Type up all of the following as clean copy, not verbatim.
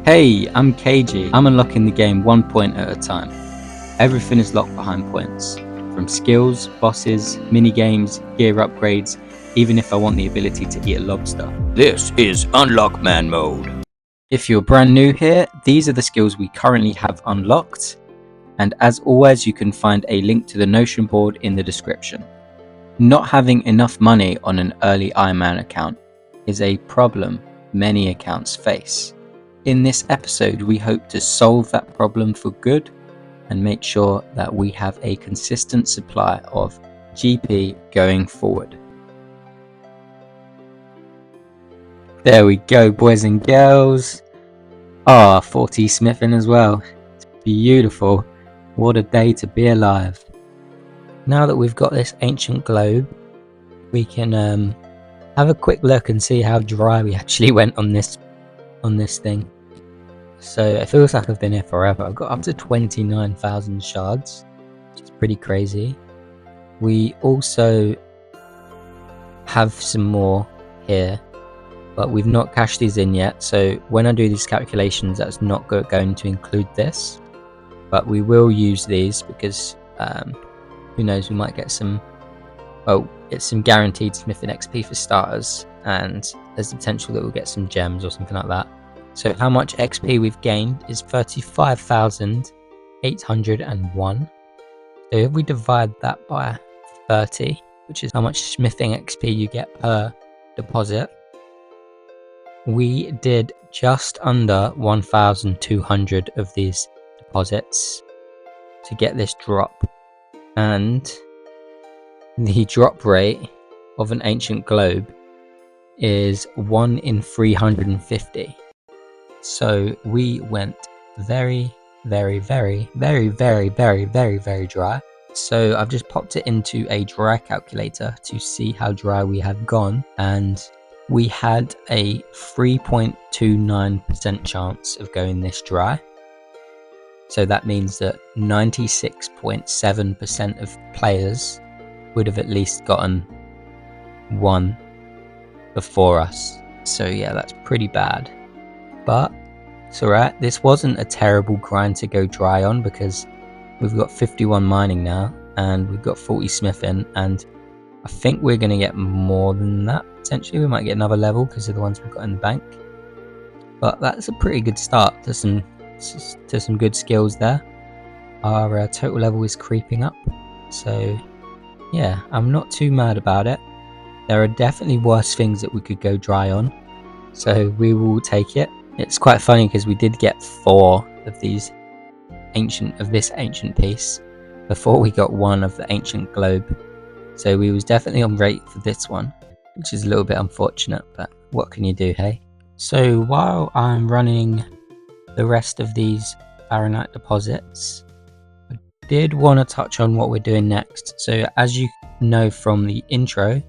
Hey, I'm KG. I'm unlocking the game 1 point at a time. Everything is locked behind points. From skills, bosses, mini-games, gear upgrades, even if I want the ability to eat a lobster. This is Unlockman Mode. If you're brand new here, these are the skills we currently have unlocked. And as always, you can find a link to the Notion board in the description. Not having enough money on an early Iron Man account is a problem many accounts face. In this episode, we hope to solve that problem for good and make sure that we have a consistent supply of GP going forward. There we go, boys and girls. 40 smithing as well. It's beautiful. What a day to be alive. Now that we've got this ancient globe, we can have a quick look and see how dry we actually went on this thing. So it feels like I've been here forever. I've got up to 29,000 shards, which is pretty crazy. We also have some more here, but we've not cashed these in yet. So when I do these calculations, that's not going to include this, but we will use these because who knows, we might get some, it's some guaranteed smithing XP for starters, and there's the potential that we'll get some gems or something like that. So how much XP we've gained is 35,801. So if we divide that by 30, which is how much smithing XP you get per deposit, we did just under 1,200 of these deposits to get this drop. And the drop rate of an ancient globe is 1 in 350. So we went very dry. So I've just popped it into a dry calculator to see how dry we have gone, and we had a 3.29% chance of going this dry. So that means that 96.7% of players would have at least gotten one before us. So yeah, that's pretty bad. But it's alright. This wasn't a terrible grind to go dry on because we've got 51 mining now and we've got 40 smithing, and I think we're going to get more than that potentially. We might get another level because of the ones we've got in the bank. But that's a pretty good start to some good skills there. Our total level is creeping up, so yeah, I'm not too mad about it. There are definitely worse things that we could go dry on, so we will take it. It's quite funny because we did get 4 of this ancient piece before we got 1 of the ancient globe, so we was definitely on rate for this one, which is a little bit unfortunate, but what can you do, hey? So while I'm running the rest of these Baronite deposits, I did want to touch on what we're doing next. So as you know from the intro,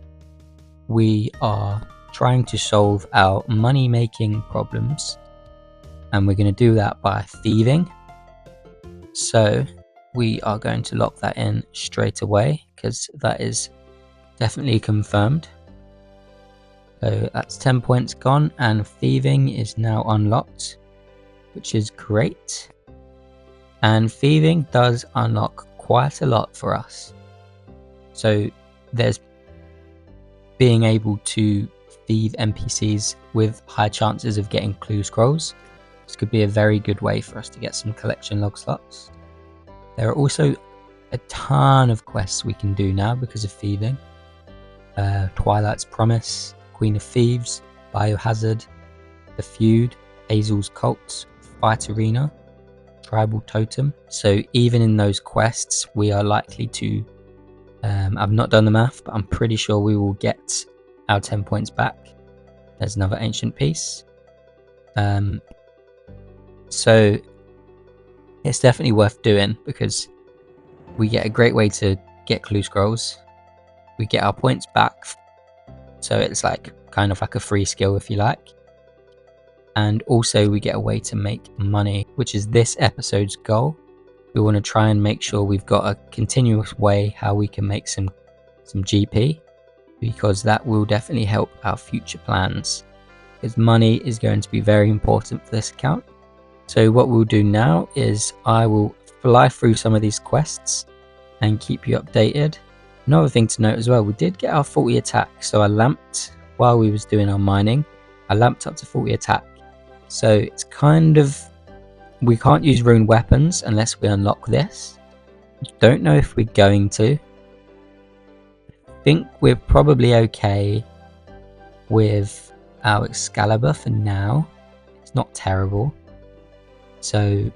we are trying to solve our money making problems, and we're going to do that by thieving. So we are going to lock that in straight away because that is definitely confirmed. So that's 10 points gone, and thieving is now unlocked, which is great. And thieving does unlock quite a lot for us. So there's being able to thieve NPCs with high chances of getting clue scrolls. This could be a very good way for us to get some collection log slots. There are also a ton of quests we can do now because of thieving. Twilight's Promise, Queen of Thieves, Biohazard, The Feud, Hazel's Cult, Fight Arena, Tribal Totem. So even in those quests, we are likely to, I've not done the math, but I'm pretty sure we will get our 10 points back. There's another ancient piece. So it's definitely worth doing because we get a great way to get clue scrolls. We get our points back, so it's like kind of like a free skill if you like. And also we get a way to make money, which is this episode's goal. We want to try and make sure we've got a continuous way how we can make some GP, because that will definitely help our future plans, because money is going to be very important for this account. So what we'll do now is I will fly through some of these quests and keep you updated. Another thing to note as well, we did get our 40 attack, so I lamped while we was doing our mining. I lamped up to 40 attack, so it's kind of, we can't use rune weapons unless we unlock this. Don't know if we're going to. I think we're probably okay with our Excalibur for now. It's not terrible, so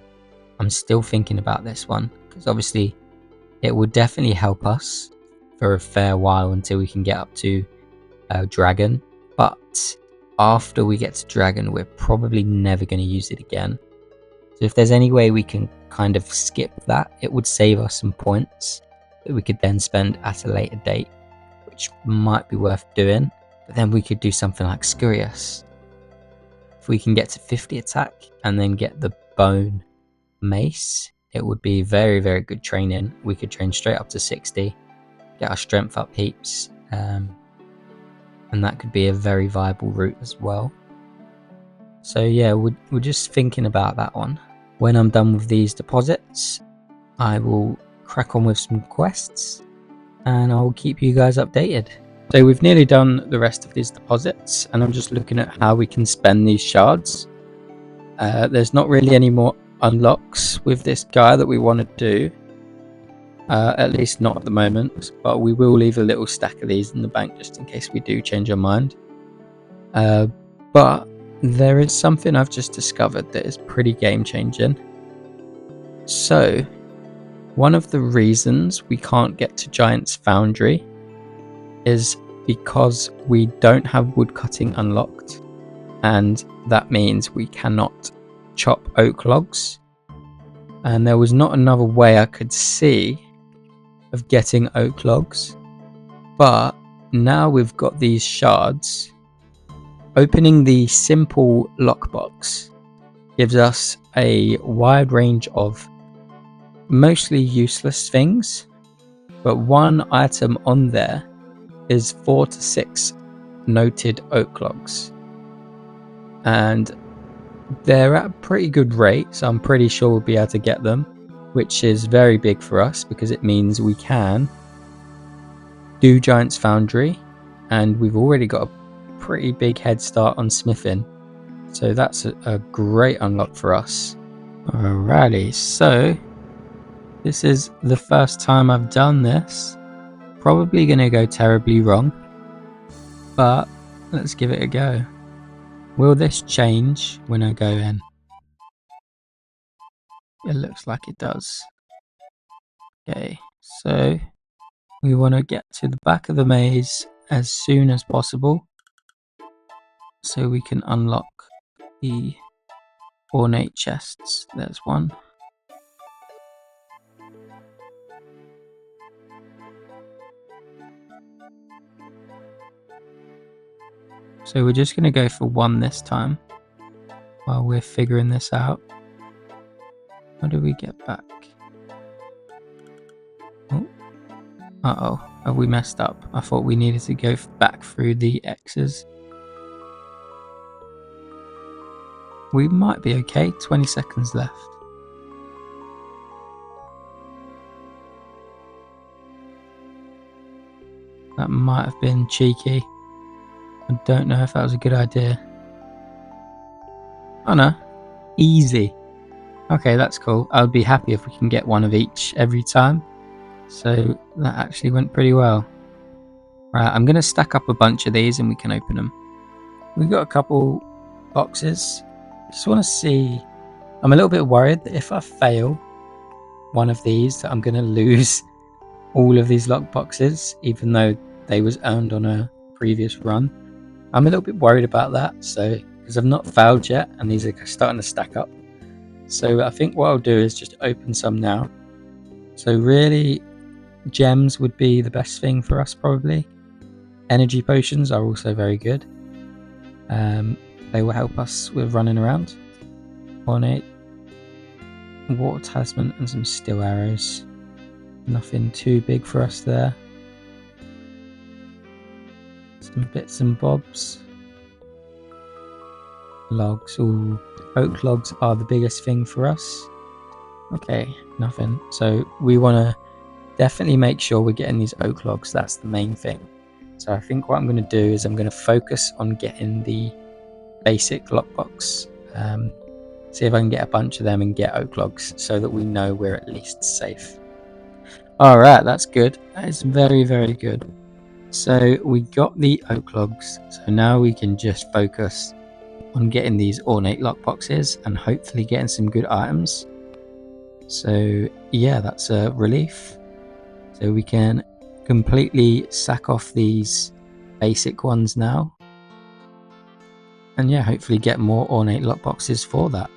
I'm still thinking about this one, because obviously it would definitely help us for a fair while until we can get up to Dragon. But after we get to Dragon, we're probably never going to use it again. So if there's any way we can kind of skip that, it would save us some points that we could then spend at a later date, which might be worth doing. But then we could do something like Scurious. If we can get to 50 attack and then get the bone mace, it would be very, very good training. We could train straight up to 60, get our strength up heaps, and that could be a very viable route as well. So yeah, we're just thinking about that one. When I'm done with these deposits, I will crack on with some quests and I'll keep you guys updated. So we've nearly done the rest of these deposits and I'm just looking at how we can spend these shards. There's not really any more unlocks with this guy that we want to do, at least not at the moment, but we will leave a little stack of these in the bank just in case we do change our mind. But there is something I've just discovered that is pretty game changing. So one of the reasons we can't get to Giant's Foundry is because we don't have woodcutting unlocked, and that means we cannot chop oak logs. And there was not another way I could see of getting oak logs, but now we've got these shards. Opening the simple lockbox gives us a wide range of mostly useless things, but one item on there is 4 to 6 noted oak logs, and they're at a pretty good rate, so I'm pretty sure we'll be able to get them, which is very big for us because it means we can do Giant's Foundry, and we've already got a pretty big head start on smithing, so that's a great unlock for us. Alrighty, so this is the first time I've done this. Probably gonna go terribly wrong, but let's give it a go. Will this change when I go in? It looks like it does. Okay, so we want to get to the back of the maze as soon as possible so we can unlock the ornate chests. There's one. So we're just going to go for one this time while we're figuring this out. How do we get back? Oh. Uh-oh, have we messed up? I thought we needed to go back through the X's. We might be okay, 20 seconds left. That might have been cheeky. I don't know if that was a good idea. Oh no, easy. Okay, that's cool. I'd be happy if we can get one of each every time. So that actually went pretty well. Right, I'm going to stack up a bunch of these and we can open them. We've got a couple boxes. Just want to see. I'm a little bit worried that if I fail one of these, that I'm going to lose all of these lock boxes, even though they was earned on a previous run. I'm a little bit worried about that, so because I've not failed yet and these are starting to stack up. So I think what I'll do is just open some now. So really, gems would be the best thing for us probably. Energy potions are also very good. They will help us with running around. Ornate, water talisman and some steel arrows. Nothing too big for us there. Some bits and bobs. logs. Ooh, oak logs are the biggest thing for us. Okay, nothing. So we want to definitely make sure we're getting these oak logs. That's the main thing. So I think what I'm going to do is I'm going to focus on getting the basic lockbox. See if I can get a bunch of them and get oak logs so that we know we're at least safe. Alright, that's good. That is very, very good. So we got the oak logs. So now we can just focus on getting these ornate lockboxes and hopefully getting some good items. So yeah, that's a relief. So we can completely sack off these basic ones now. And yeah, hopefully get more ornate lockboxes for that.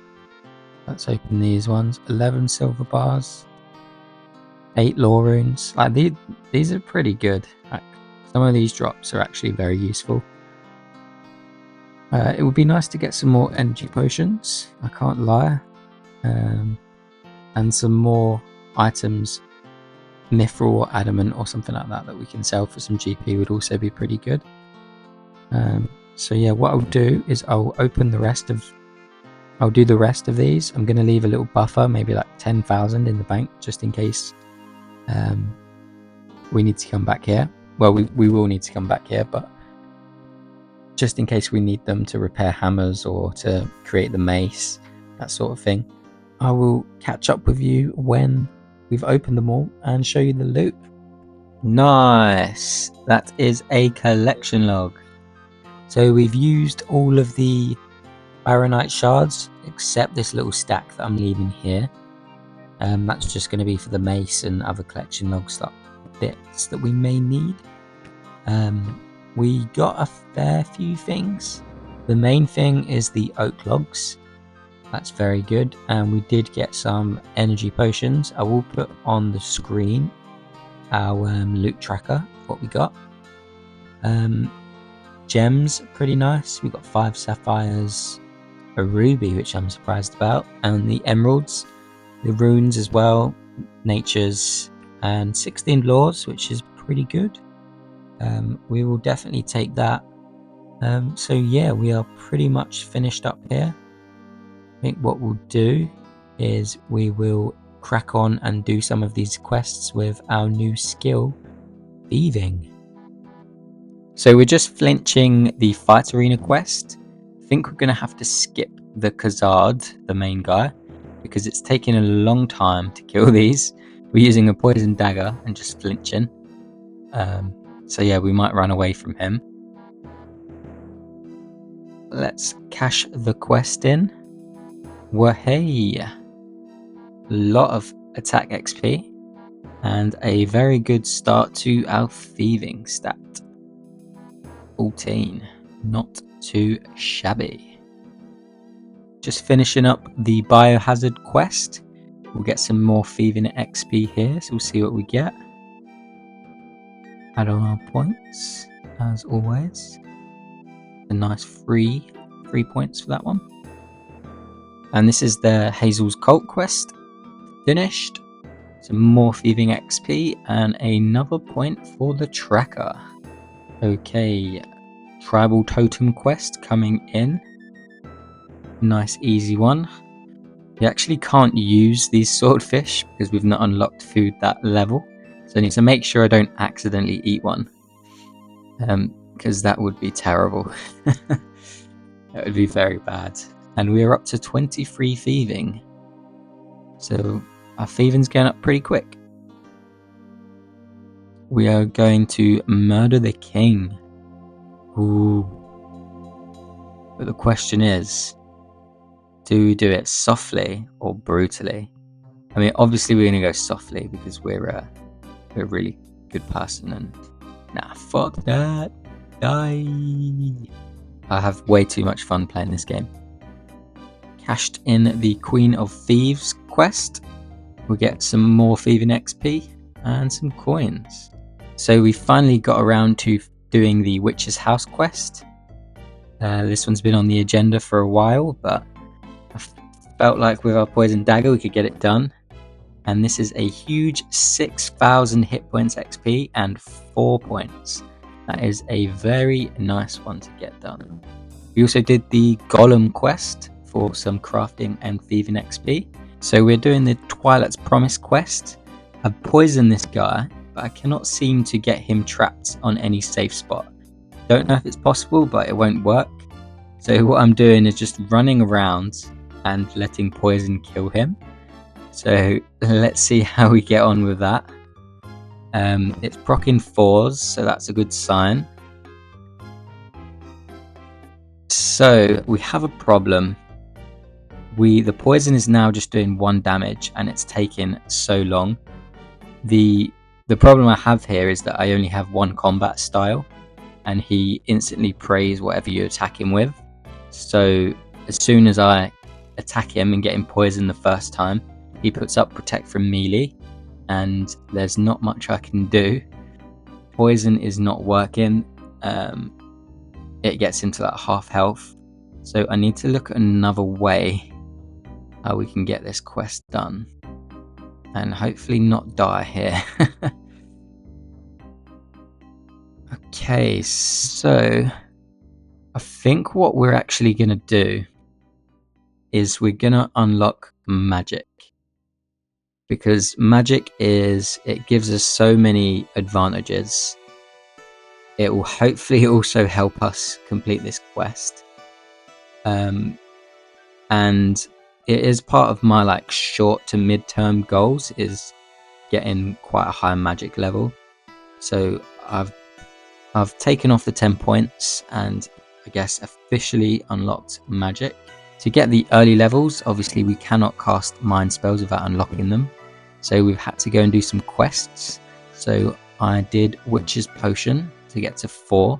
Let's open these ones. 11 silver bars. 8 lore runes. Like these are pretty good. Like, some of these drops are actually very useful. It would be nice to get some more energy potions, I can't lie. And some more items, mithril or adamant or something like that we can sell for some GP would also be pretty good. So yeah, what I'll do is I'll do the rest of these. I'm going to leave a little buffer, maybe like 10,000 in the bank, just in case we need to come back here. Well, we will need to come back here, but just in case we need them to repair hammers or to create the mace, that sort of thing. I will catch up with you when we've opened them all and show you the loot. Nice! That is a collection log. So we've used all of the Baronite shards except this little stack that I'm leaving here. That's just going to be for the mace and other collection logs, like bits that we may need. We got a fair few things. The main thing is the oak logs. That's very good. And we did get some energy potions. I will put on the screen our loot tracker, what we got. Gems, pretty nice. We got 5 sapphires, a ruby, which I'm surprised about, and the emeralds, the runes as well, natures, and 16 lores, which is pretty good. We will definitely take that. So yeah, we are pretty much finished up here. I think what we'll do is we will crack on and do some of these quests with our new skill, thieving. So we're just flinching the fight arena quest. I think we're going to have to skip the Khazard, the main guy, because it's taking a long time to kill these. We're using a poison dagger and just flinching. So yeah, we might run away from him. Let's cash the quest in. Wahey! A lot of attack XP and a very good start to our thieving stat. 14, not too shabby. Just finishing up the biohazard quest. We'll get some more thieving XP here, so we'll see what we get. Add on our points, as always. A nice free 3 points for that one. And this is the Hazel's Cult quest. Finished. Some more thieving XP and another point for the tracker. Okay, Tribal Totem quest coming in. Nice easy one. We actually can't use these swordfish because we've not unlocked food that level. So I need to make sure I don't accidentally eat one. Because that would be terrible. That would be very bad. And we're up to 23 thieving. So our thieving's going up pretty quick. We are going to murder the king. Ooh. But the question is, do we do it softly or brutally? I mean, obviously we're going to go softly because we're a really good person and nah, fuck that. Die. I have way too much fun playing this game. Cashed in the Queen of Thieves quest. We'll get some more thieving XP and some coins. So we finally got around to doing the Witch's House quest. This one's been on the agenda for a while, but I felt like with our poison dagger we could get it done. And this is a huge 6,000 hit points XP and 4 points. That is a very nice one to get done. We also did the Golem quest for some crafting and thieving XP. So we're doing the Twilight's Promise quest. I've poisoned this guy, but I cannot seem to get him trapped on any safe spot. Don't know if it's possible, but it won't work. So what I'm doing is just running around and letting poison kill him. So let's see how we get on with that. It's proccing 4s, so that's a good sign. So we have a problem. The poison is now just doing 1 damage and it's taking so long. The problem I have here is that I only have 1 combat style and he instantly prays whatever you attack him with. So as soon as I attack him and get him poisoned the first time, he puts up protect from melee and there's not much I can do. Poison is not working. It gets into like half health. So I need to look at another way how we can get this quest done and hopefully not die here. Okay, so I think what we're actually going to do is we're going to unlock magic, because magic it gives us so many advantages. It will hopefully also help us complete this quest. And it is part of my like short to mid-term goals is getting quite a high magic level. So I've taken off the 10 points and I guess officially unlocked magic. To get the early levels, obviously we cannot cast mind spells without unlocking them. So we've had to go and do some quests. So I did Witch's Potion to get to 4.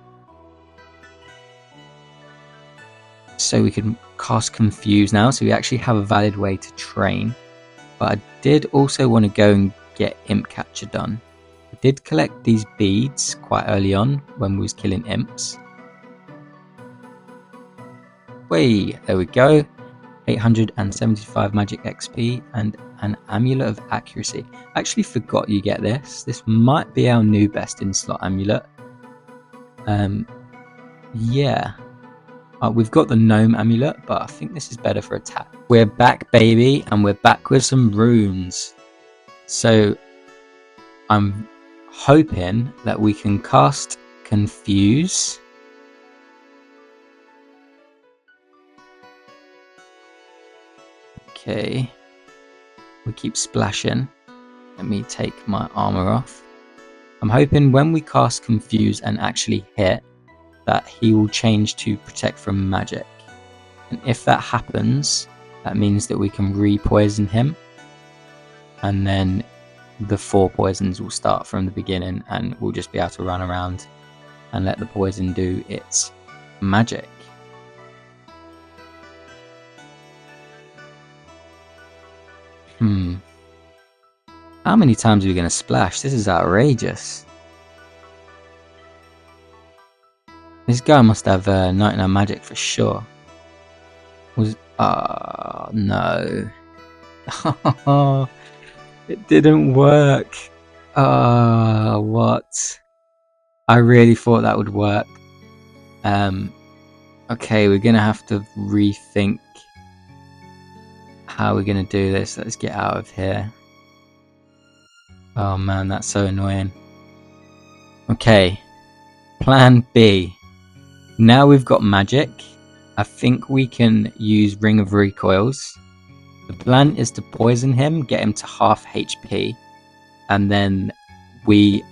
So we can cast Confuse now. So we actually have a valid way to train. But I did also want to go and get Imp Catcher done. I did collect these beads quite early on when we was killing imps. Whey, there we go. 875 magic XP and an Amulet of Accuracy. I actually forgot you get this. This might be our new best in slot amulet. Yeah. We've got the Gnome Amulet, but I think this is better for attack. We're back, baby, and we're back with some runes. So I'm hoping that we can cast Confuse. Okay. We keep splashing. Let me take my armor off. I'm hoping when we cast Confuse and actually hit, that he will change to Protect from Magic. And if that happens, that means that we can re-poison him. And then the 4 poisons will start from the beginning and we'll just be able to run around and let the poison do its magic. How many times are we going to splash? This is outrageous. This guy must have 99 magic for sure. No. It didn't work. What? I really thought that would work. Okay, we're gonna have to rethink how we're gonna do this. Let's get out of here. Oh man, that's so annoying. Okay, plan B. Now we've got magic, I think we can use Ring of Recoils. The plan is to poison him, get him to half HP, and then we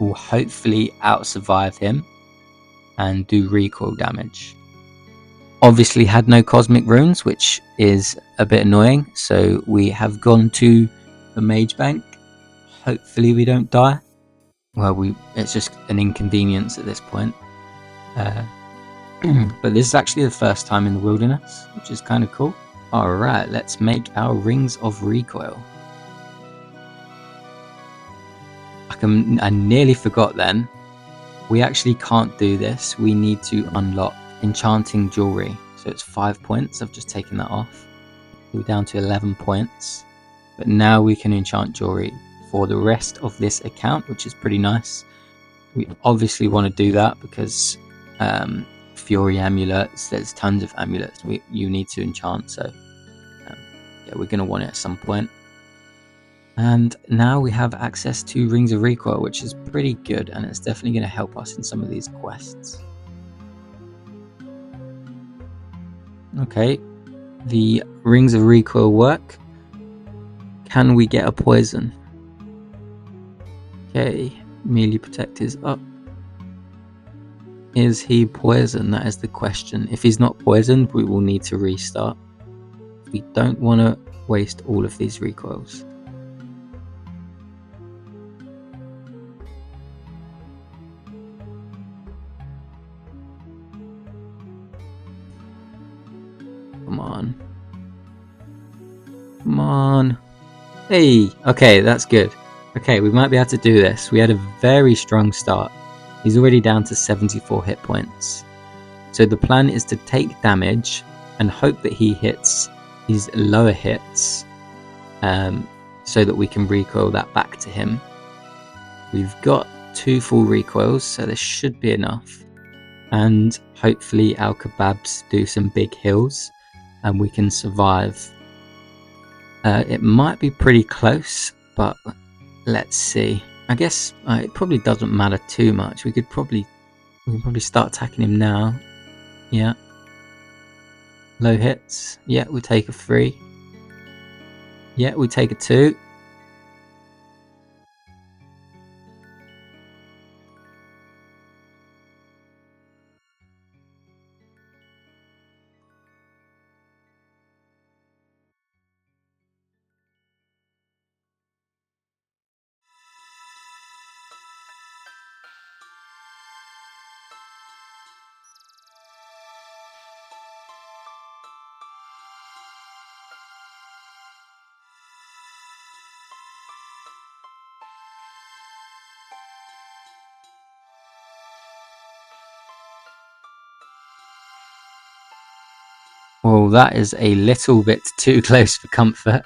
will hopefully out-survive him and do recoil damage. Obviously had no cosmic runes, which is a bit annoying, so we have gone to the mage bank. Hopefully we don't die. Well, it's just an inconvenience at this point. But this is actually the first time in the wilderness, which is kind of cool. Alright, let's make our Rings of Recoil. I nearly forgot then. We actually can't do this. We need to unlock Enchanting Jewelry. So it's 5 points. I've just taken that off. We're down to 11 points. But now we can enchant jewelry for the rest of this account, which is pretty nice. We obviously want to do that because Fury amulets. There's tons of amulets you need to enchant, so yeah, we're going to want it at some point. And now we have access to Rings of Recoil, which is pretty good, and it's definitely going to help us in some of these quests. Okay, the Rings of Recoil work. Can we get a poison? Okay, melee protect is up. Is he poisoned? That is the question. If he's not poisoned, we will need to restart. We don't want to waste all of these recoils. Come on. Come on. Hey, okay, that's good. Okay, we might be able to do this. We had a very strong start. He's already down to 74 hit points. So the plan is to take damage and hope that he hits these lower hits so that we can recoil that back to him. We've got 2 full recoils, so this should be enough. And hopefully our kebabs do some big hills and we can survive. It might be pretty close, but let's see. I guess it probably doesn't matter too much. We can probably start attacking him now. Yeah. Low hits. Yeah, we take a 3. Yeah, we take a 2. Well, that is a little bit too close for comfort.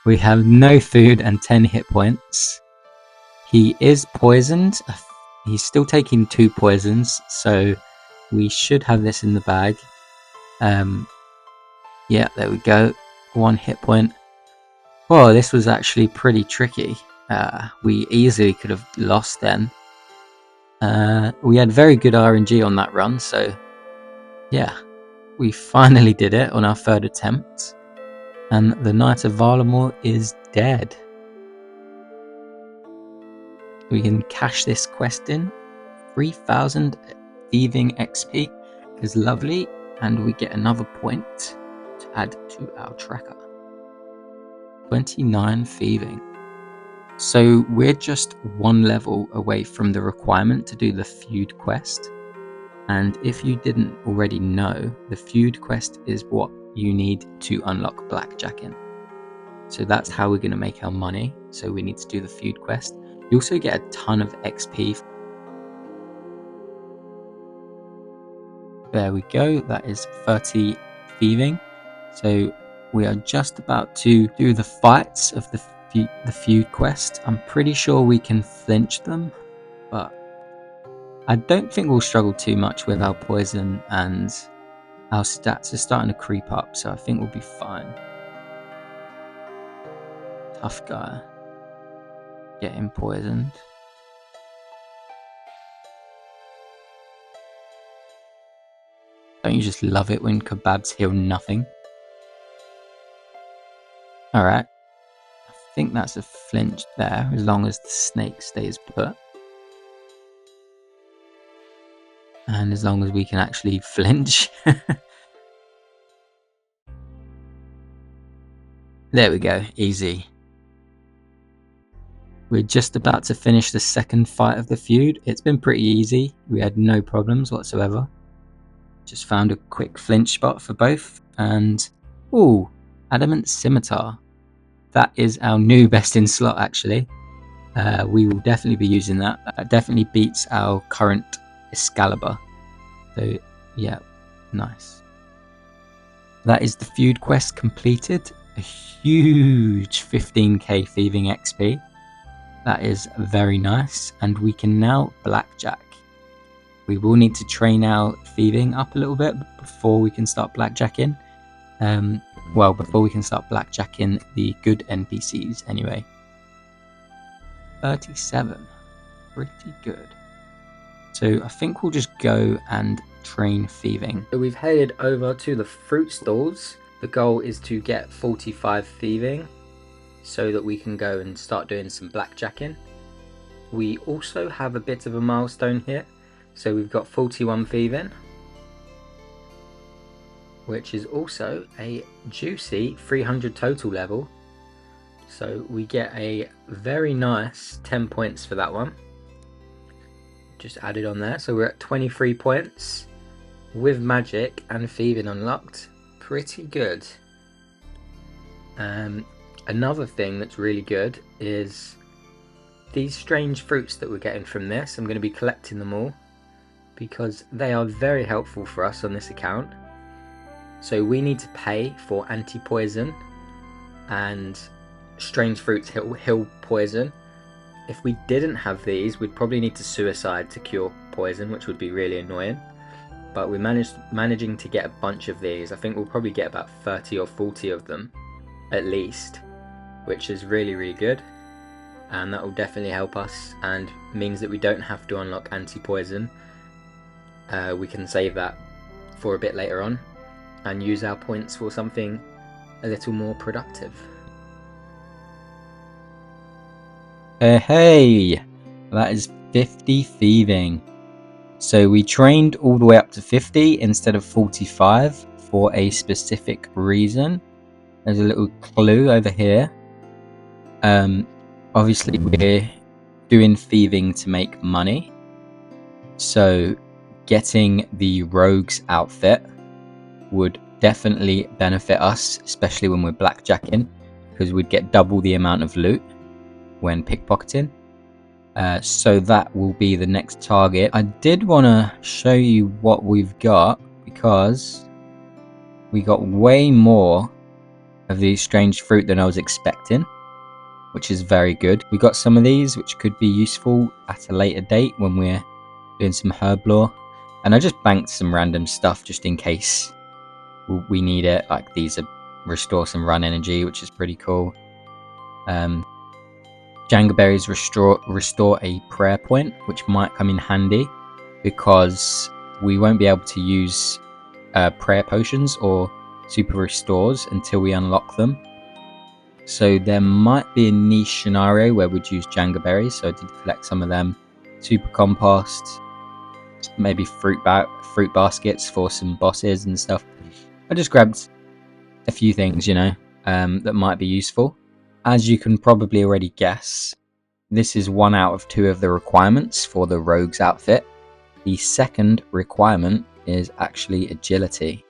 We have no food and 10 hit points. He is poisoned. He's still taking 2 poisons, so we should have this in the bag. Yeah, there we go. 1 hit point. Whoa, this was actually pretty tricky. We easily could have lost then. We had very good RNG on that run, so yeah. We finally did it on our 3rd attempt. And the Knight of Varlamore is dead. We can cash this quest in. 3000 thieving XP is lovely, and we get another point to add to our tracker. 29 thieving. So we're just 1 level away from the requirement to do the feud quest. And if you didn't already know, the feud quest is what you need to unlock Blackjack in. So that's how we're going to make our money. So we need to do the feud quest. You also get a ton of XP. There we go. That is 30 thieving. So we are just about to do the fights of the feud quest. I'm pretty sure we can flinch them, but I don't think we'll struggle too much with our poison, and our stats are starting to creep up, so I think we'll be fine. Tough guy. Getting poisoned. Don't you just love it when kebabs heal nothing? Alright. I think that's a flinch there, as long as the snake stays put. And as long as we can actually flinch. There we go, easy. We're just about to finish the 2nd fight of the feud. It's been pretty easy. We had no problems whatsoever. Just found a quick flinch spot for both. And, ooh, Adamant Scimitar. That is our new best in slot, actually. We will definitely be using that. That definitely beats our current Excalibur. So, yeah, nice. That is the feud quest completed. A huge 15k thieving XP. That is very nice. And we can now Blackjack. We will need to train our thieving up a little bit before we can start blackjacking. Well, before we can start blackjacking the good NPCs anyway. 37. Pretty good. So I think we'll just go and train thieving. So we've headed over to the fruit stalls. The goal is to get 45 thieving so that we can go and start doing some blackjacking. We also have a bit of a milestone here. So we've got 41 thieving, which is also a juicy 300 total level. So we get a very nice 10 points for that one. Just added on there. So we're at 23 points with magic and thieving unlocked. Pretty good. Another thing that's really good is these strange fruits that we're getting from this. I'm going to be collecting them all because they are very helpful for us on this account. So we need to pay for anti-poison, and strange fruits heal poison. If we didn't have these, we'd probably need to suicide to cure poison, which would be really annoying. But we're managing to get a bunch of these. I think we'll probably get about 30 or 40 of them at least, which is really, really good. And that will definitely help us and means that we don't have to unlock anti-poison. We can save that for a bit later on and use our points for something a little more productive. Hey, that is 50 thieving. So we trained all the way up to 50 instead of 45 for a specific reason. There's a little clue over here. Obviously we're doing thieving to make money. So getting the rogue's outfit would definitely benefit us, especially when we're blackjacking, because we'd get double the amount of loot when pickpocketing. So that will be the next target. I did want to show you what we've got, because we got way more of these strange fruit than I was expecting, which is very good. We got some of these which could be useful at a later date when we're doing some herb lore, and I just banked some random stuff just in case we need it. Like these are restore some run energy, which is pretty cool. Jangaberries restore a prayer point, which might come in handy because we won't be able to use prayer potions or super restores until we unlock them. So there might be a niche scenario where we'd use Jangaberries, so I did collect some of them. Super compost, maybe fruit baskets for some bosses and stuff. I just grabbed a few things, you know, that might be useful. As you can probably already guess, this is 1 out of 2 of the requirements for the rogue's outfit. The second requirement is actually agility.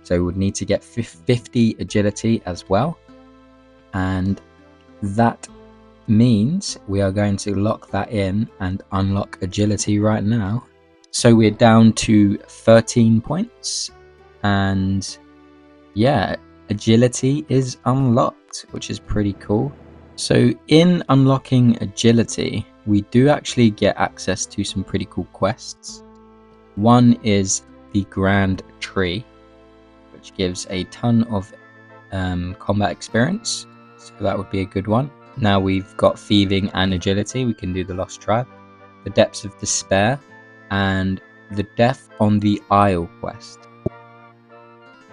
So we would need to get 50 agility as well. And that means we are going to lock that in and unlock agility right now. So we're down to 13 points. And yeah, agility is unlocked, which is pretty cool. So in unlocking agility, we do actually get access to some pretty cool quests. One is the Grand Tree, which gives a ton of combat experience, so that would be a good one. Now we've got thieving and agility, we can do the Lost Tribe, the Depths of Despair, and the Death on the Isle quest.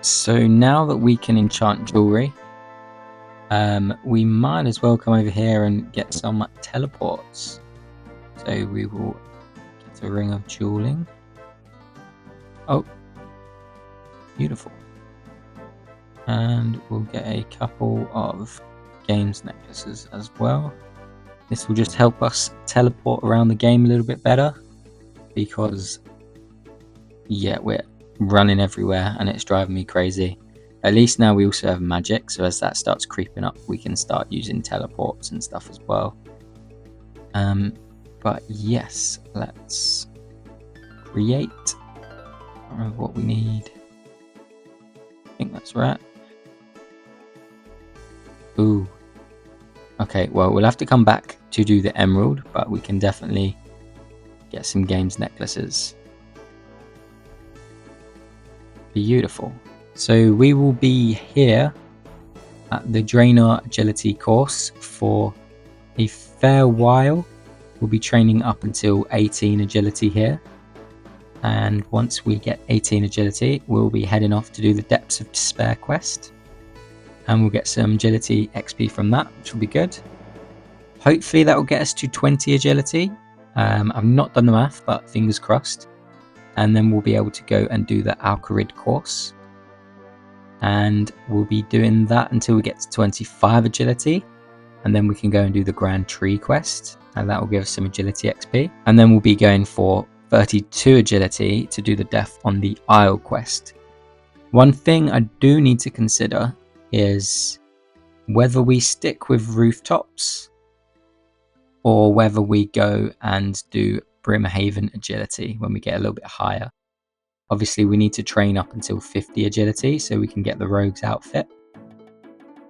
So now that we can enchant jewelry, we might as well come over here and get some teleports. So we will get a ring of jeweling. Oh, beautiful. And we'll get a couple of games necklaces as well. This will just help us teleport around the game a little bit better, because yeah, we're running everywhere and it's driving me crazy. At least now we also have magic, so as that starts creeping up we can start using teleports and stuff as well. But yes, let's create. I don't remember what we need. I think that's right. Ooh. Okay, well, we'll have to come back to do the emerald, but we can definitely get some games necklaces. Beautiful. So we will be here at the Draenor Agility course for a fair while. We'll be training up until 18 Agility here. And once we get 18 Agility, we'll be heading off to do the Depths of Despair quest. And we'll get some Agility XP from that, which will be good. Hopefully that will get us to 20 Agility. I've not done the math, but fingers crossed. And then we'll be able to go and do the Alcarid course. And we'll be doing that until we get to 25 Agility. And then we can go and do the Grand Tree quest. And that will give us some Agility XP. And then we'll be going for 32 Agility to do the Death on the Isle quest. One thing I do need to consider is whether we stick with rooftops or whether we go and do Brimhaven Agility when we get a little bit higher. Obviously we need to train up until 50 Agility so we can get the Rogue's outfit,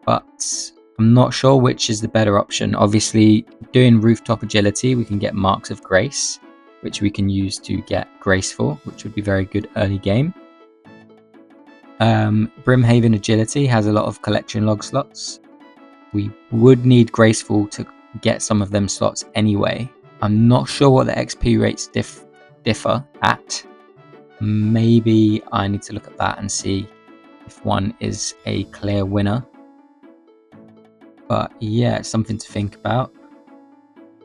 but I'm not sure which is the better option. Obviously doing Rooftop Agility we can get Marks of Grace, which we can use to get Graceful, which would be very good early game. Brimhaven Agility has a lot of collection log slots. We would need Graceful to get some of them slots anyway. I'm not sure what the XP rates differ at. Maybe I need to look at that and see if one is a clear winner. But yeah, it's something to think about.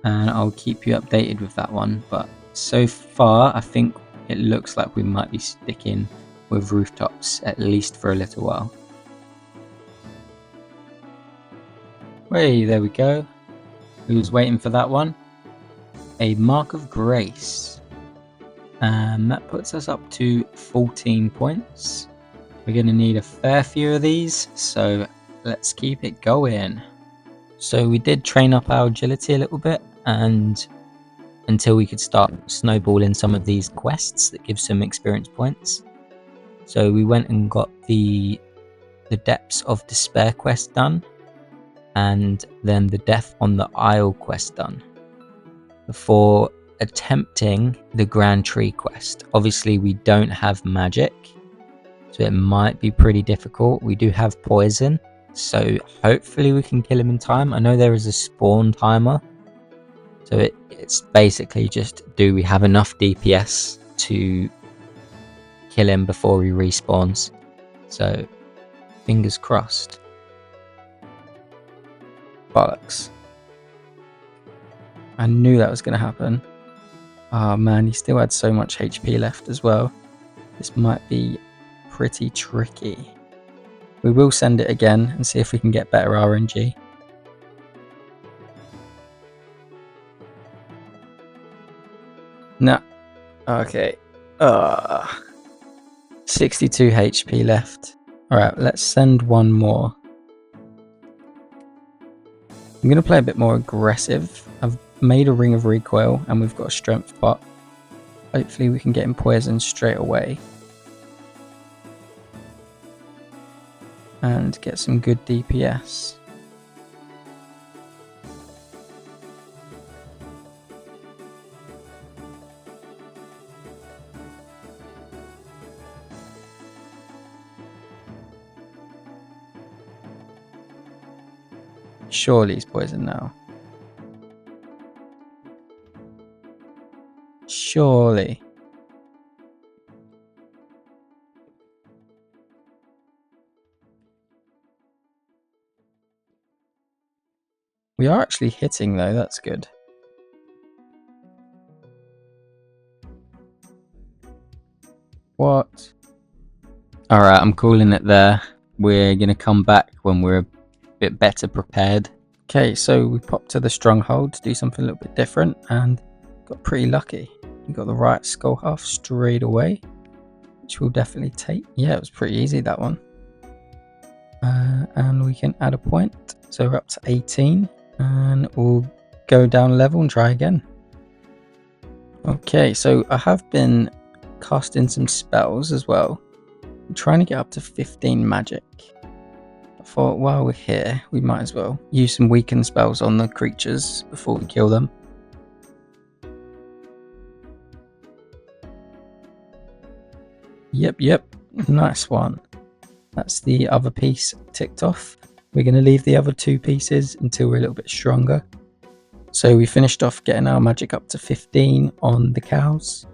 And I'll keep you updated with that one. But so far, I think it looks like we might be sticking with rooftops, at least for a little while. Hey, there we go. Who was waiting for that one? A Mark of Grace. And that puts us up to 14 points. We're going to need a fair few of these, so let's keep it going. So we did train up our agility a little bit, and until we could start snowballing some of these quests that give some experience points. So we went and got the Depths of Despair quest done, and then the Death on the Isle quest done, before attempting the Grand Tree quest. Obviously we don't have magic, so it might be pretty difficult. We do have poison, so hopefully we can kill him in time. I know there is a spawn timer, so it's basically just, do we have enough DPS to kill him before he respawns? So fingers crossed. Bollocks. I knew that was going to happen. Oh man, he still had so much HP left as well. This might be pretty tricky. We will send it again and see if we can get better RNG. Nah. Okay. 62 HP left. Alright, let's send one more. I'm going to play a bit more aggressive. I've made a Ring of Recoil and we've got a strength pot. Hopefully we can get him poisoned straight away. And get some good DPS. Surely he's poisoned now. Surely. We are actually hitting though, that's good. What? Alright, I'm calling it there. We're going to come back when we're a bit better prepared. Okay, so we popped to the stronghold to do something a little bit different and got pretty lucky. We got the right skull half straight away, which we'll definitely take. Yeah, it was pretty easy, that one. And we can add a point. So we're up to 18 and we'll go down a level and try again. Okay, so I have been casting some spells as well. I'm trying to get up to 15 magic. I thought while we're here, we might as well use some weaken spells on the creatures before we kill them. Yep. Nice one. That's the other piece ticked off. We're going to leave the other 2 pieces until we're a little bit stronger. So we finished off getting our magic up to 15 on the cows,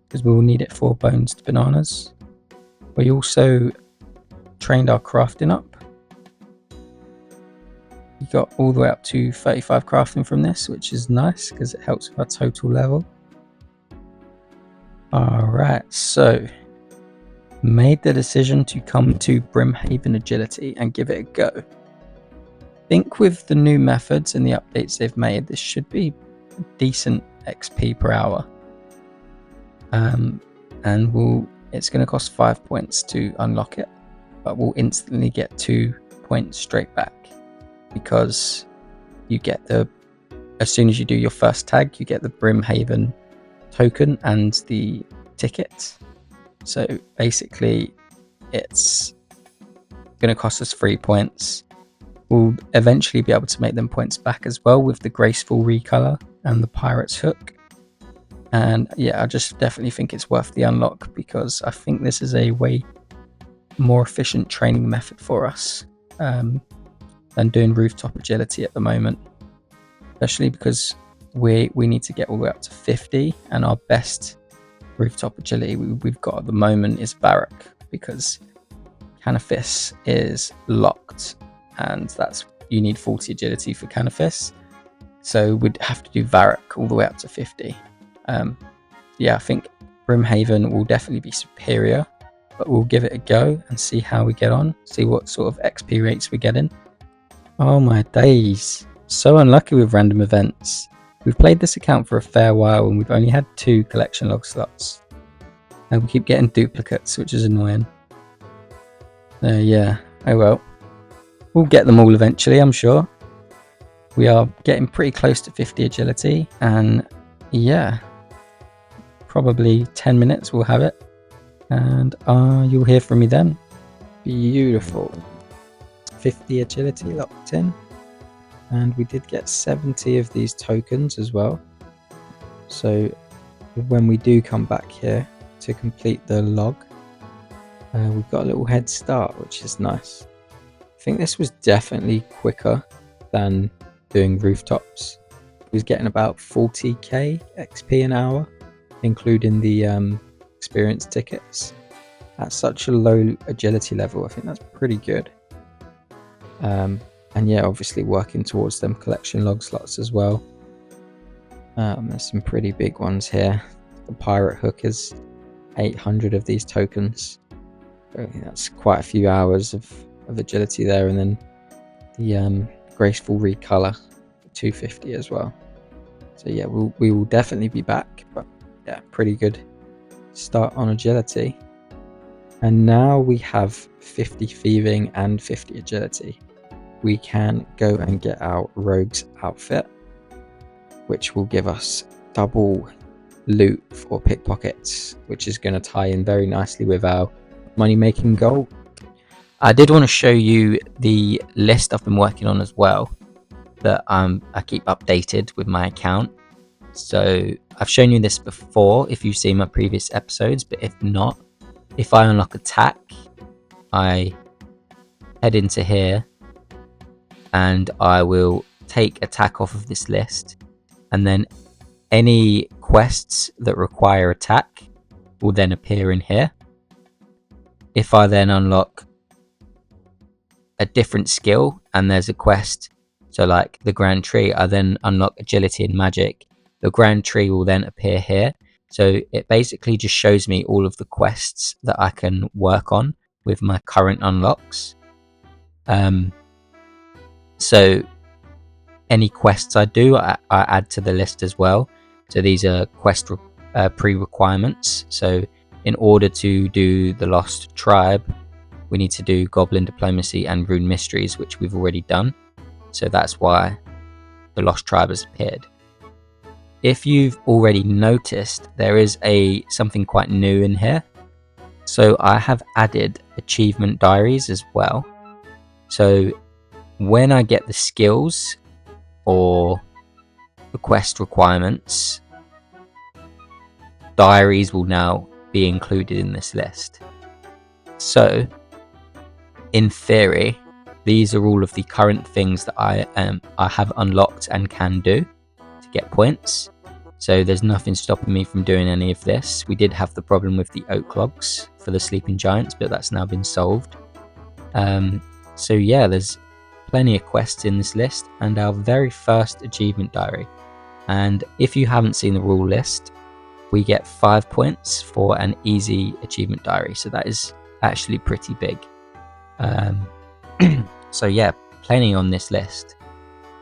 because we will need it for bones to bananas. We also trained our crafting up. We got all the way up to 35 crafting from this, which is nice because it helps with our total level. Alright, so made the decision to come to Brimhaven Agility and give it a go. I think with the new methods and the updates they've made, this should be a decent XP per hour. And it's going to cost 5 points to unlock it, but we'll instantly get 2 points straight back, because you get as soon as you do your first tag, you get the Brimhaven token and the ticket. So basically it's going to cost us 3 points. We'll eventually be able to make them points back as well with the graceful recolor and the pirate's hook. And yeah, I just definitely think it's worth the unlock, because I think this is a way more efficient training method for us than doing rooftop agility at the moment, especially because we need to get all the way up to 50, and our best rooftop agility we've got at the moment is Varrock, because Canifis is locked, and you need 40 agility for Canifis, so we'd have to do Varrock all the way up to 50. Yeah, I think Brimhaven will definitely be superior, but we'll give it a go and see how we get on, see what sort of XP rates we're getting. Oh my days, so unlucky with random events. We've played this account for a fair while and we've only had 2 collection log slots, and we keep getting duplicates, which is annoying. Yeah, oh well, we'll get them all eventually, I'm sure. We are getting pretty close to 50 agility, and yeah, probably 10 minutes we'll have it, and you'll hear from me then. Beautiful. 50 agility locked in, and we did get 70 of these tokens as well, so when we do come back here to complete the log, we've got a little head start, which is nice. I think this was definitely quicker than doing rooftops. He was getting about 40k XP an hour, including the experience tickets. At such a low agility level, I think that's pretty good. And yeah, obviously working towards them collection log slots as well. There's some pretty big ones here. The pirate hook is 800 of these tokens. I think that's quite a few hours of agility there, and then the graceful recolor for 250 as well. So yeah, we will definitely be back, but yeah, pretty good start on agility. And now we have 50 thieving and 50 agility. We can go and get our rogue's outfit, which will give us double loot for pickpockets, which is going to tie in very nicely with our money making goal. I did want to show you the list I've been working on as well, that I keep updated with my account. So I've shown you this before if you've seen my previous episodes, but if not, if I unlock attack, I head into here and I will take attack off of this list, and then any quests that require attack will then appear in here. If I then unlock a different skill and there's a quest, so like the Grand Tree, I then unlock agility and magic, the Grand Tree will then appear here. So it basically just shows me all of the quests that I can work on with my current unlocks. So any quests I do, I add to the list as well. So these are quest pre-requirements. So in order to do the Lost Tribe, we need to do Goblin Diplomacy and Rune Mysteries, which we've already done. So that's why the Lost Tribe has appeared. If you've already noticed, there is something quite new in here. So I have added Achievement Diaries as well. So when I get the skills or the quest requirements, diaries will now be included in this list. So in theory, these are all of the current things that I have unlocked and can do to get points. So there's nothing stopping me from doing any of this. We did have the problem with the oak logs for the sleeping giants, but that's now been solved. So yeah, there's plenty of quests in this list, and our very first achievement diary. And if you haven't seen the rule list, we get 5 points for an easy achievement diary. So that is actually pretty big. So yeah, plenty on this list.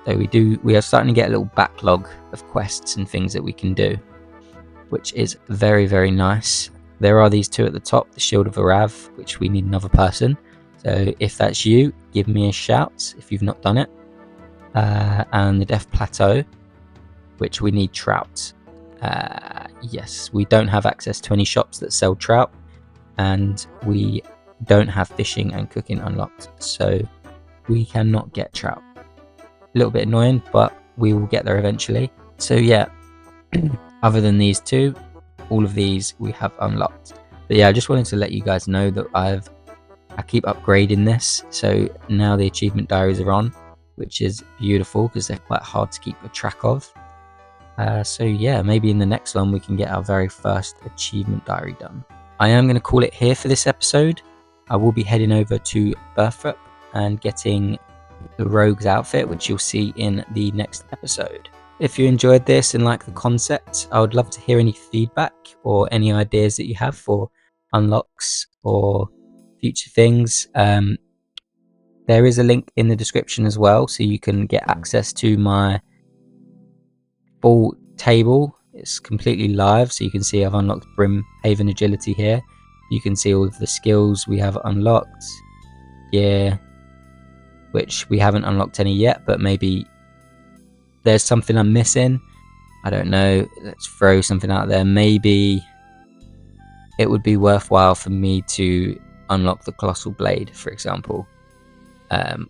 So we are starting to get a little backlog of quests and things that we can do, which is very, very nice. There are these 2 at the top, the Shield of Arav, which we need another person. So if that's you, give me a shout if you've not done it. And the Death Plateau, which we need trout. Yes, we don't have access to any shops that sell trout, and we don't have fishing and cooking unlocked, so we cannot get trout. A little bit annoying, but we will get there eventually. So yeah, other than these 2, all of these we have unlocked. But yeah, I just wanted to let you guys know that I keep upgrading this, so now the achievement diaries are on, which is beautiful because they're quite hard to keep a track of. So yeah, maybe in the next one we can get our very first achievement diary done. I am going to call it here for this episode. I will be heading over to Burthrup and getting the rogue's outfit, which you'll see in the next episode. If you enjoyed this and like the concept, I would love to hear any feedback or any ideas that you have for unlocks or future things. There is a link in the description as well, so you can get access to my full table. It's completely live, so you can see I've unlocked Brimhaven Agility here. You can see all of the skills we have unlocked. Yeah, which we haven't unlocked any yet, but maybe there's something I'm missing. I don't know. Let's throw something out there. Maybe it would be worthwhile for me to unlock the Colossal Blade, for example,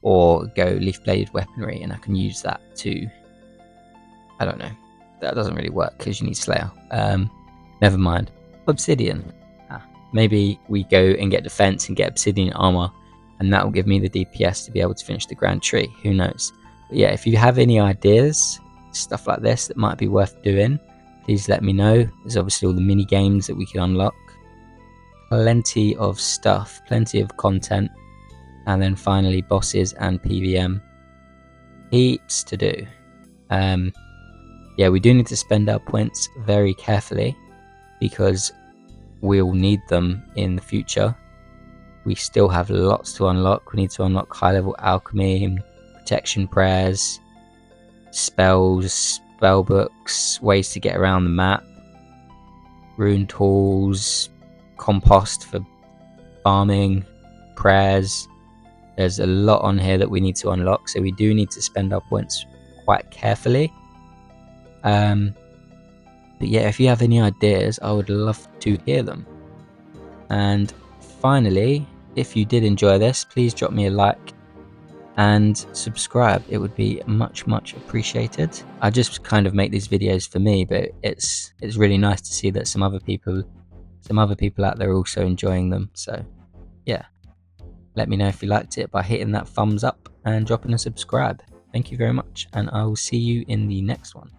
or go Leaf Bladed Weaponry, and I can use that to, I don't know. That doesn't really work because you need Slayer. Never mind. Obsidian. Maybe we go and get defense and get obsidian armor, and that will give me the DPS to be able to finish the Grand Tree. Who knows? But yeah, if you have any ideas, stuff like this that might be worth doing, please let me know. There's obviously all the mini games that we can unlock. Plenty of stuff, plenty of content, and then finally bosses and PVM. Heaps to do. Yeah, we do need to spend our points very carefully because we'll need them in the future. We still have lots to unlock. We need to unlock high level alchemy, protection prayers, spells, spell books, ways to get around the map, rune tools, compost for farming, prayers. There's a lot on here that we need to unlock, so we do need to spend our points quite carefully. But yeah, if you have any ideas, I would love to hear them. And finally, if you did enjoy this, please drop me a like and subscribe. It would be much appreciated. I just kind of make these videos for me, but it's really nice to see that some other people out there are also enjoying them. So yeah, let me know if you liked it by hitting that thumbs up and dropping a subscribe. Thank you very much, and I will see you in the next one.